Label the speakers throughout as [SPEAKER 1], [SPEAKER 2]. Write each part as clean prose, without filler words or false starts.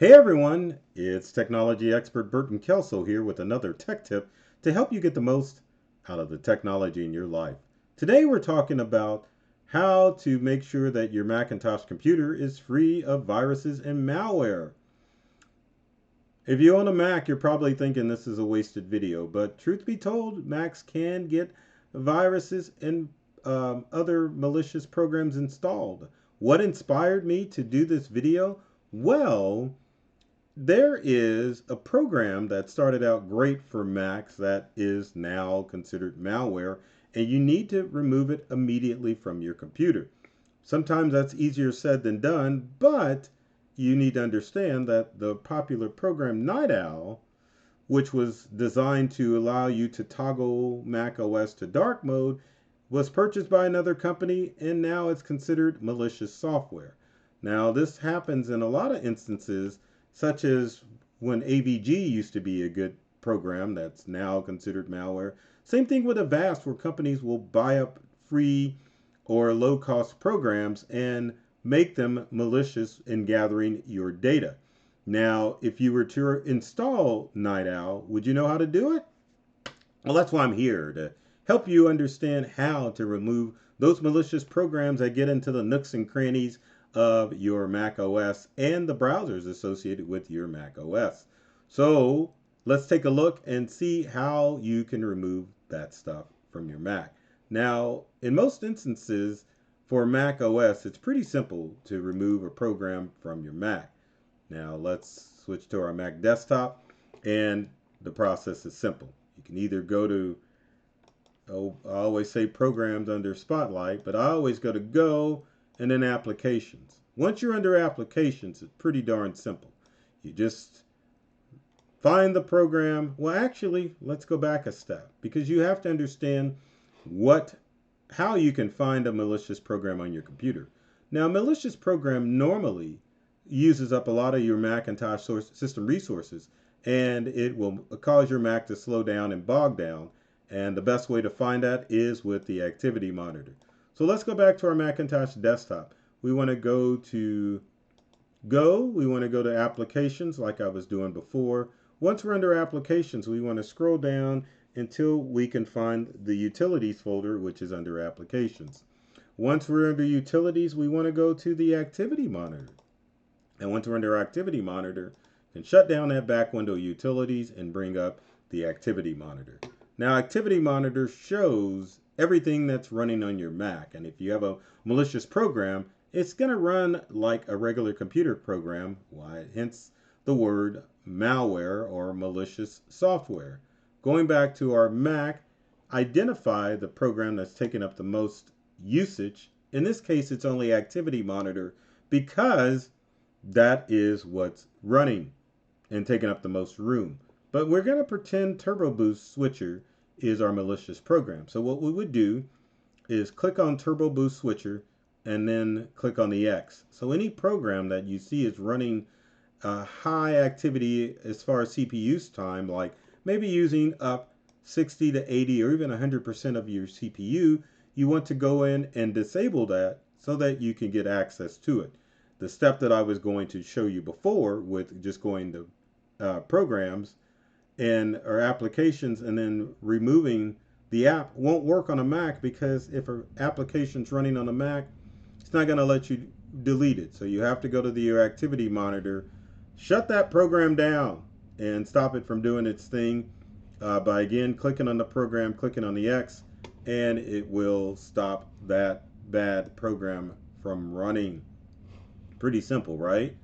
[SPEAKER 1] Hey everyone, it's technology expert Burton Kelso here with another tech tip to help you get the most out of the technology in your life. Today we're talking about how to make sure that your Macintosh computer is free of viruses and malware. If you own a Mac, you're probably thinking this is a wasted video, but truth be told, Macs can get viruses and other malicious programs installed. What inspired me to do this video? Well, there is a program that started out great for Macs that is now considered malware, and you need to remove it immediately from your computer. Sometimes that's easier said than done, but you need to understand that the popular program Night Owl, which was designed to allow you to toggle Mac OS to dark mode, was purchased by another company and now it's considered malicious software. Now, this happens in a lot of instances, such as when AVG used to be a good program that's now considered malware. Same thing with Avast, where companies will buy up free or low cost programs and make them malicious in gathering your data. Now, if you were to install Night Owl, would you know how to do it? Well, that's why I'm here to help you understand how to remove those malicious programs that get into the nooks and crannies of your Mac OS and the browsers associated with your Mac OS. So let's take a look and see how you can remove that stuff from your Mac. Now, in most instances for Mac OS, it's pretty simple to remove a program from your Mac. Now let's switch to our Mac desktop, and the process is simple. You can either go to, I always say programs under Spotlight, but I always go to Go and then Applications. Once you're under Applications, it's pretty darn simple. You just find the program. Well, actually, let's go back a step because you have to understand what how you can find a malicious program on your computer. Now, a malicious program normally uses up a lot of your Macintosh system resources, and it will cause your Mac to slow down and bog down. And the best way to find that is with the activity monitor. So let's go back to our Macintosh desktop. We want to go to we want to go to Applications like I was doing before. Once we're under Applications, we want to scroll down until we can find the Utilities folder, which is under Applications. Once we're under Utilities, we want to go to the Activity Monitor. And once we're under Activity Monitor, you can shut down that back window Utilities and bring up the Activity Monitor. Now, Activity Monitor shows everything that's running on your Mac. And if you have a malicious program, it's going to run like a regular computer program, hence the word malware or malicious software. Going back to our Mac, identify the program that's taking up the most usage. In this case, it's only Activity Monitor because that is what's running and taking up the most room. But we're going to pretend Turbo Boost Switcher is our malicious program. So what we would do is click on Turbo Boost Switcher and then click on the X. So any program that you see is running high activity as far as CPU time, like maybe using up 60 to 80 or even 100% of your CPU, you want to go in and disable that so that you can get access to it. The step that I was going to show you before with just going to programs and or applications and then removing the app won't work on a Mac, because if an application's running on a Mac, it's not going to let you delete it. So you have to go to your activity monitor, shut that program down, and stop it from doing its thing by again clicking on the program, clicking on the X, and it will stop that bad program from running. Pretty simple, right?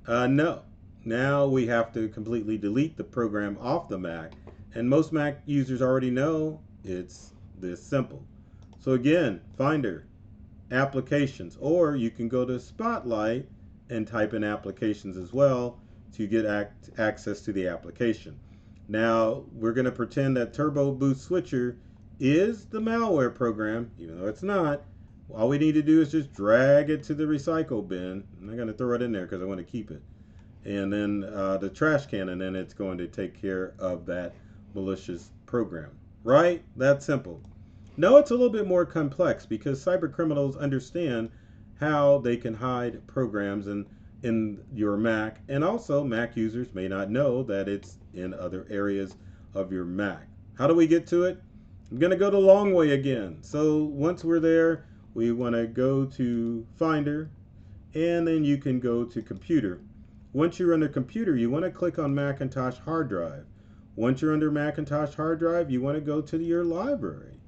[SPEAKER 1] No. Now we have to completely delete the program off the Mac, and most Mac users already know it's this simple. So again, Finder, Applications, or you can go to Spotlight and type in Applications as well to get access to the application. Now we're going to pretend that Turbo Boost Switcher is the malware program, even though it's not. All we need to do is just drag it to the recycle bin. I'm not going to throw it in there because I want to keep it. And then the trash can, and then it's going to take care of that malicious program. Right? That's simple. No, it's a little bit more complex because cyber criminals understand how they can hide programs, and in your Mac, and also Mac users may not know that it's in other areas of your Mac. How do we get to it? I'm going to go the long way again. So once we're there, we want to go to Finder, and then you can go to Computer. Once you're under Computer, you want to click on Macintosh hard drive. Once you're under Macintosh hard drive, you want to go to your library.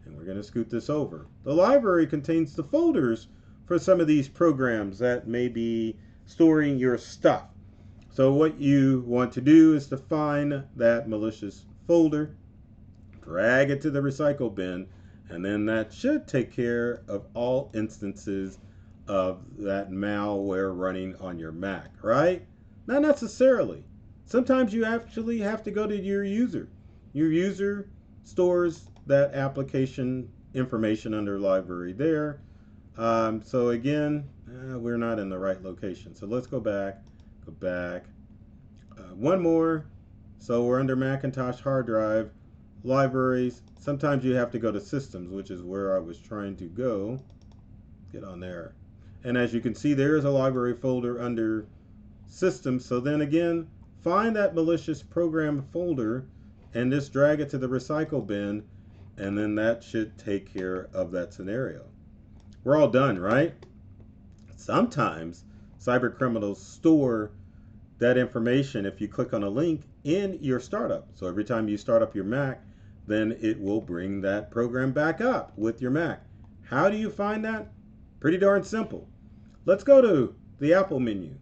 [SPEAKER 1] And we're going to scoot this over. The library contains the folders for some of these programs that may be storing your stuff. So what you want to do is to find that malicious folder, drag it to the recycle bin, and then that should take care of all instances of that malware running on your Mac, right? Not necessarily. Sometimes you actually have to go to your user. Your user stores that application information under library there. So again, we're not in the right location. So let's go back. One more. So we're under Macintosh hard drive, libraries. Sometimes you have to go to systems, which is where I was trying to go. Get on there. And as you can see, there is a library folder under systems. So then again, find that malicious program folder and just drag it to the recycle bin, and then that should take care of that scenario. We're all done, right? Sometimes cyber criminals store that information if you click on a link in your startup. So every time you start up your Mac, then it will bring that program back up with your Mac. How do you find that? Pretty darn simple. Let's go to the Apple menu.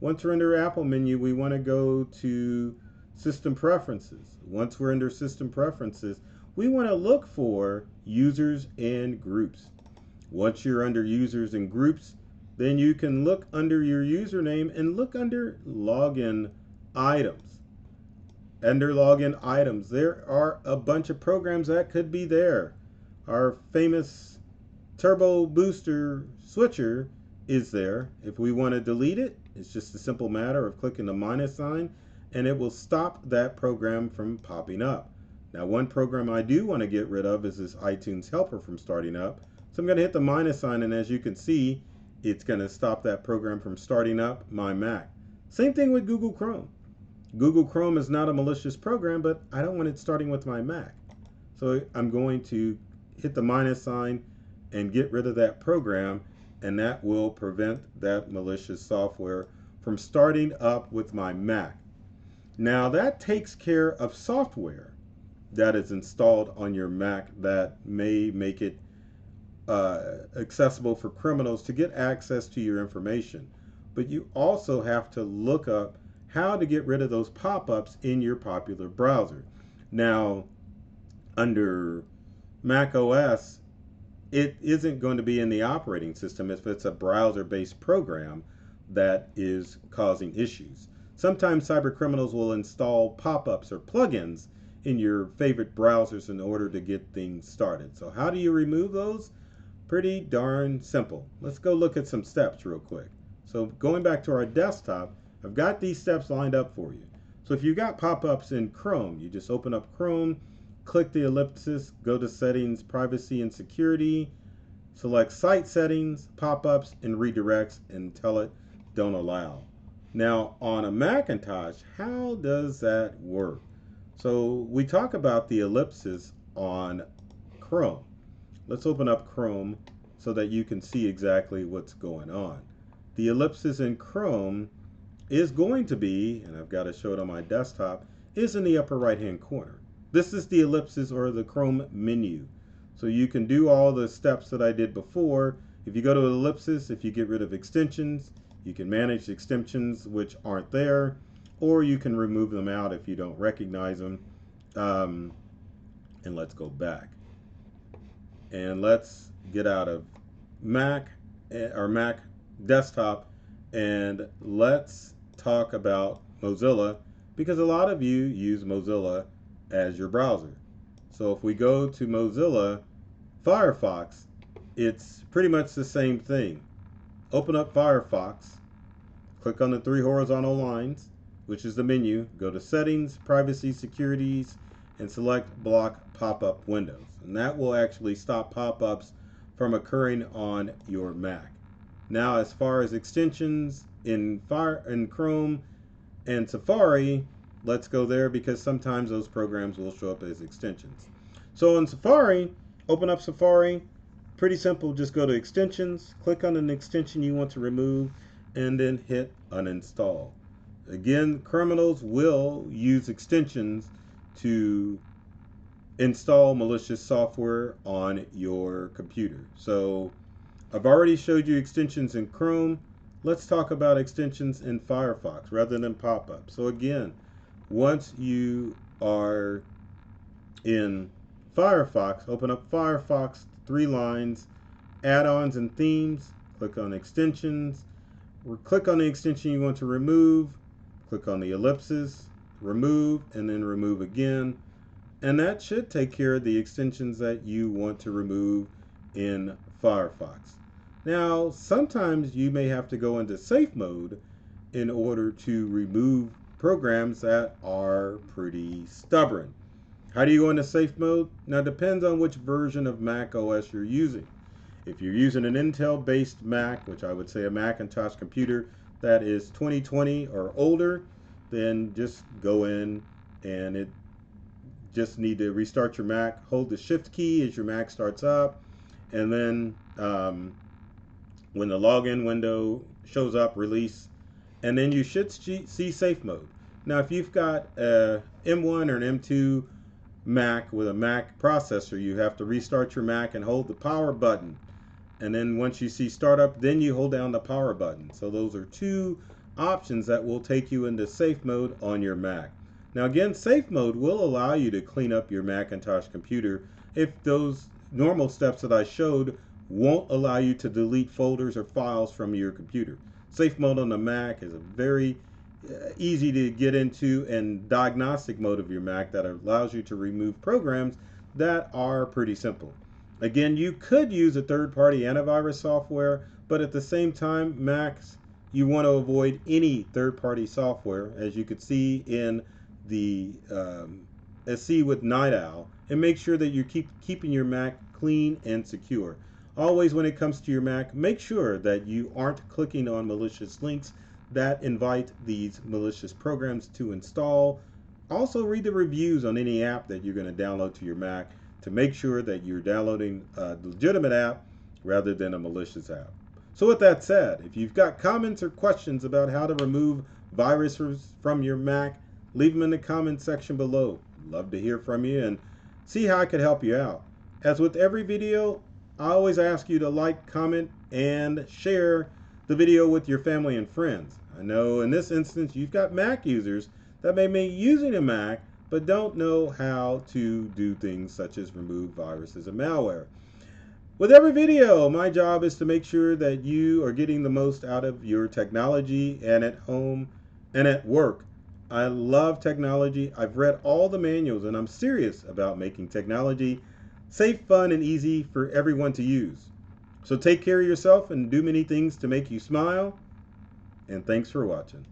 [SPEAKER 1] Once we're under Apple menu, we want to go to System Preferences. Once we're under System Preferences, we want to look for Users and Groups. Once you're under Users and Groups, then you can look under your username and look under Login Items. Under Login Items, there are a bunch of programs that could be there. Our famous Turbo Booster Switcher is there. If we want to delete it, it's just a simple matter of clicking the minus sign, and it will stop that program from popping up. Now, one program I do want to get rid of is this iTunes Helper from starting up. So I'm going to hit the minus sign, and as you can see, it's going to stop that program from starting up my Mac. Same thing with Google Chrome. Google Chrome is not a malicious program, but I don't want it starting with my Mac. So I'm going to hit the minus sign and get rid of that program, and that will prevent that malicious software from starting up with my Mac. Now that takes care of software that is installed on your Mac that may make it accessible for criminals to get access to your information. But you also have to look up how to get rid of those pop-ups in your popular browser. Now, under Mac OS, it isn't going to be in the operating system if it's a browser-based program that is causing issues. Sometimes cyber criminals will install pop-ups or plugins in your favorite browsers in order to get things started. So how do you remove those? Pretty darn simple. Let's go look at some steps real quick. So going back to our desktop, I've got these steps lined up for you. So if you've got pop-ups in Chrome, you just open up Chrome, click the ellipsis, go to Settings, Privacy and Security, select Site Settings, pop-ups, and redirects, and tell it don't allow. Now on a Macintosh, how does that work? So we talk about the ellipsis on Chrome. Let's open up Chrome so that you can see exactly what's going on. The ellipsis in Chrome is going to be, and I've got to show it on my desktop, is in the upper right hand corner. This is the ellipsis or the Chrome menu. So you can do all the steps that I did before. If you go to ellipsis, if you get rid of extensions, you can manage extensions which aren't there, or you can remove them out if you don't recognize them. And let's go back. And let's get out of Mac or Mac desktop, and let's talk about Mozilla, because a lot of you use Mozilla as your browser. So if we go to Mozilla Firefox, it's pretty much the same thing. Open up Firefox, click on the three horizontal lines, which is the menu, go to Settings, Privacy, Securities, and select Block Pop-up Windows. And that will actually stop pop-ups from occurring on your Mac. Now, as far as extensions, in Chrome and Safari, let's go there because sometimes those programs will show up as extensions. So in Safari, open up Safari. Pretty simple, just go to extensions, click on an extension you want to remove, and then hit uninstall. Again, criminals will use extensions to install malicious software on your computer. So I've already showed you extensions in Chrome. Let's talk about extensions in Firefox rather than pop-up. So again, once you are in Firefox, open up Firefox, 3 lines, add-ons and themes, click on extensions, or click on the extension you want to remove, click on the ellipses, remove, and then remove again. And that should take care of the extensions that you want to remove in Firefox. Now, sometimes you may have to go into safe mode in order to remove programs that are pretty stubborn. How do you go into safe mode? Now, it depends on which version of Mac OS you're using. If you're using an Intel-based Mac, which I would say a Macintosh computer that is 2020 or older, then just go in and it just need to restart your Mac. Hold the Shift key as your Mac starts up, and then when the login window shows up, release, and then you should see safe mode. Now, if you've got a M1 or an M2 Mac with a Mac processor, you have to restart your Mac and hold the power button. And then once you see startup, then you hold down the power button. So those are 2 options that will take you into safe mode on your Mac. Now again, safe mode will allow you to clean up your Macintosh computer if those normal steps that I showed won't allow you to delete folders or files from your computer. Safe mode on the Mac is a very easy to get into and diagnostic mode of your Mac that allows you to remove programs that are pretty simple. Again, you could use a third-party antivirus software, but at the same time, Macs, you want to avoid any third-party software, as you could see in the SC with Night Owl, and make sure that you're keeping your Mac clean and secure. Always, when it comes to your Mac, make sure that you aren't clicking on malicious links that invite these malicious programs to install. Also, read the reviews on any app that you're going to download to your Mac to make sure that you're downloading a legitimate app rather than a malicious app. So with that said, if you've got comments or questions about how to remove viruses from your Mac, leave them in the comment section below. Love to hear from you and see how I could help you out. As with every video, I always ask you to like, comment, and share the video with your family and friends. I know in this instance you've got Mac users that may be using a Mac but don't know how to do things such as remove viruses and malware. With every video, my job is to make sure that you are getting the most out of your technology and at home and at work. I love technology. I've read all the manuals and I'm serious about making technology safe, fun, and easy for everyone to use. So take care of yourself and do many things to make you smile. And thanks for watching.